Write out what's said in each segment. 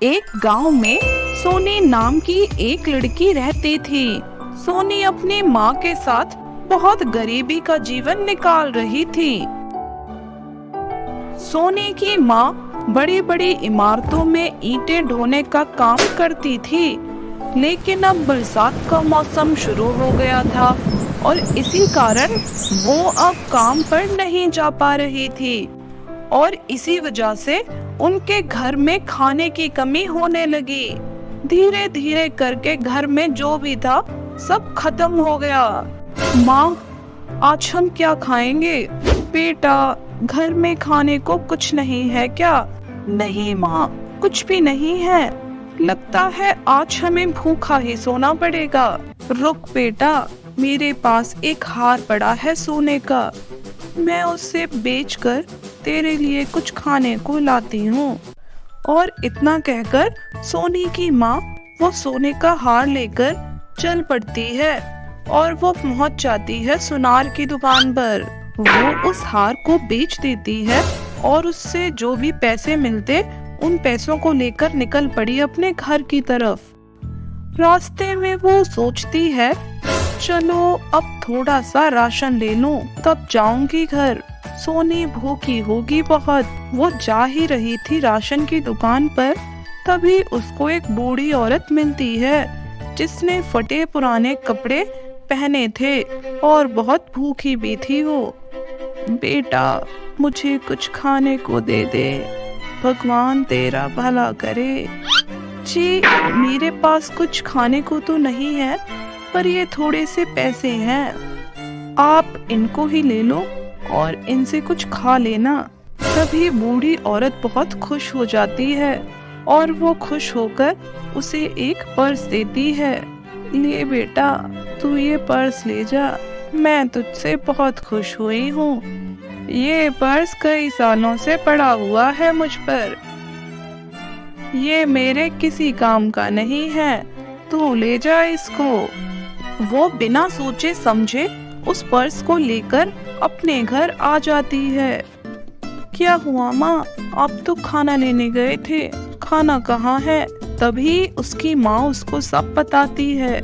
एक गांव में सोनी नाम की एक लड़की रहती थी। सोनी अपनी माँ के साथ बहुत गरीबी का जीवन निकाल रही थी। सोनी की माँ बड़ी बड़ी इमारतों में ईंटें ढोने का काम करती थी, लेकिन अब बरसात का मौसम शुरू हो गया था और इसी कारण वो अब काम पर नहीं जा पा रही थी और इसी वजह से उनके घर में खाने की कमी होने लगी। धीरे धीरे करके घर में जो भी था सब खत्म हो गया। माँ, आज हम क्या खाएंगे? बेटा, घर में खाने को कुछ नहीं है क्या? नहीं माँ, कुछ भी नहीं है। लगता है आज हमें भूखा ही सोना पड़ेगा। रुक बेटा, मेरे पास एक हार पड़ा है सोने का, मैं उसे बेचकर तेरे लिए कुछ खाने को लाती हूँ। और इतना कहकर सोनी की माँ वो सोने का हार लेकर चल पड़ती है और वो पहुँच जाती है सुनार की दुकान पर। वो उस हार को बेच देती है और उससे जो भी पैसे मिलते उन पैसों को लेकर निकल पड़ी अपने घर की तरफ। रास्ते में वो सोचती है, चलो अब थोड़ा सा राशन ले लूं, तब जाऊंगी घर। सोनी भूखी होगी बहुत। वो जा ही रही थी राशन की दुकान पर, तभी उसको एक बूढ़ी औरत मिलती है जिसने फटे पुराने कपड़े पहने थे और बहुत भूखी भी थी वो। बेटा, मुझे कुछ खाने को दे दे, भगवान तेरा भला करे। जी, मेरे पास कुछ खाने को तो नहीं है, पर ये थोड़े से पैसे हैं, आप इनको ही ले लो और इनसे कुछ खा लेना। तभी बूढ़ी औरत बहुत खुश हो जाती है और वो खुश होकर उसे एक पर्स देती है। ले बेटा, तू ये पर्स ले जा, मैं तुझसे बहुत खुश हुई हूँ। ये पर्स कई सालों से पड़ा हुआ है मुझ पर, ये मेरे किसी काम का नहीं है, तू ले जा इसको। वो बिना सोचे समझे उस पर्स को लेकर अपने घर आ जाती है। क्या हुआ माँ, आप तो खाना लेने गए थे, खाना कहाँ है? तभी उसकी माँ उसको सब बताती है।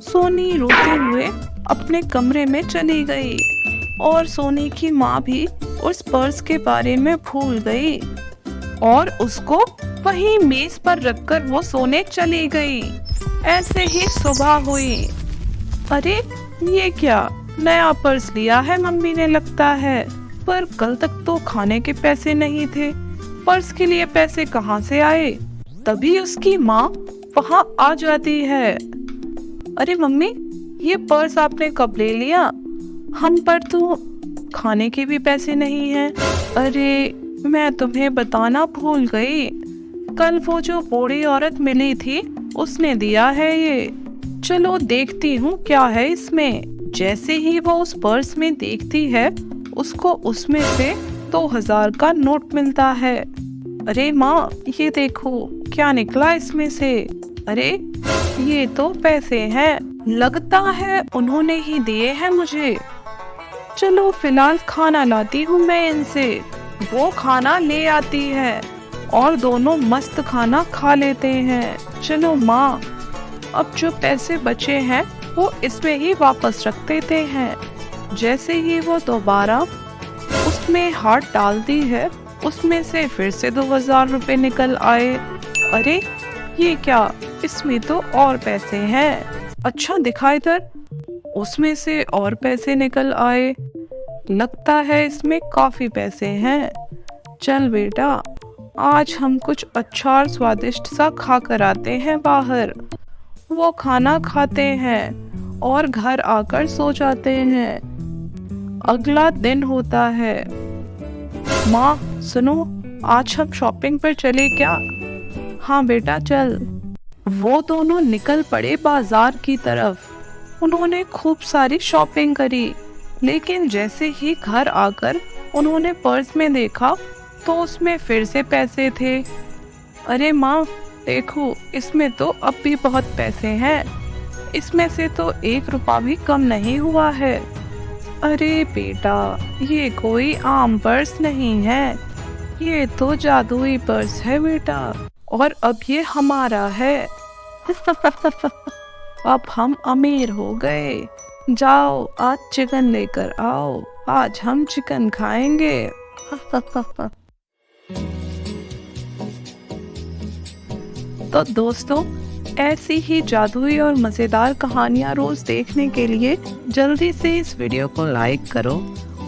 सोनी रोते हुए अपने कमरे में चली गई और सोनी की माँ भी उस पर्स के बारे में भूल गई और उसको वहीं मेज पर रखकर वो सोने चली गई। ऐसे ही सुबह हुई। अरे, ये क्या नया पर्स लिया है मम्मी ने लगता है, पर कल तक तो खाने के पैसे नहीं थे, पर्स के लिए पैसे कहाँ से आए? तभी उसकी माँ वहाँ आ जाती है। अरे मम्मी, ये पर्स आपने कब ले लिया? हम पर तो खाने के भी पैसे नहीं हैं। अरे, मैं तुम्हें बताना भूल गई, कल वो जो बूढ़ी औरत मिली थी उसने दिया है ये। चलो देखती हूँ क्या है इसमें। जैसे ही वो उस पर्स में देखती है, उसको उसमें से 2000 का नोट मिलता है। अरे माँ, ये देखो क्या निकला इसमें से। अरे, ये तो पैसे हैं, लगता है उन्होंने ही दिए हैं मुझे। चलो फिलहाल खाना लाती हूँ मैं इनसे। वो खाना ले आती है और दोनों मस्त खाना खा लेते हैं। चलो माँ, अब जो पैसे बचे हैं वो इसमें ही वापस रख देते हैं। जैसे ही वो दोबारा उसमें हाथ डालती है, उसमें से फिर से 2000 रुपए निकल आए। अरे, ये क्या, इसमें तो और पैसे हैं। अच्छा दिखा इधर, उसमें से और पैसे निकल आए। लगता है इसमें काफी पैसे हैं। चल बेटा, आज हम कुछ अच्छा और स्वादिष्ट सा खा कर आते हैं बाहर। वो खाना खाते हैं और घर आकर सो जाते हैं। अगला दिन होता है। माँ सुनो, आज हम शॉपिंग पर चले क्या? हाँ बेटा चल। वो दोनों निकल पड़े बाजार की तरफ। उन्होंने खूब सारी शॉपिंग करी, लेकिन जैसे ही घर आकर उन्होंने पर्स में देखा तो उसमें फिर से पैसे थे। अरे माँ देखो, इसमें तो अब भी बहुत पैसे हैं, इसमें से तो 1 रुपया भी कम नहीं हुआ है। अरे बेटा, ये कोई आम पर्स नहीं है, ये तो जादुई पर्स है बेटा। और अब ये हमारा है। अब हम अमीर हो गए। जाओ आज चिकन लेकर आओ, आज हम चिकन खाएंगे। तो दोस्तों, ऐसी ही जादुई और मज़ेदार कहानियाँ रोज़ देखने के लिए जल्दी से इस वीडियो को लाइक करो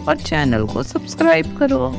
और चैनल को सब्सक्राइब करो।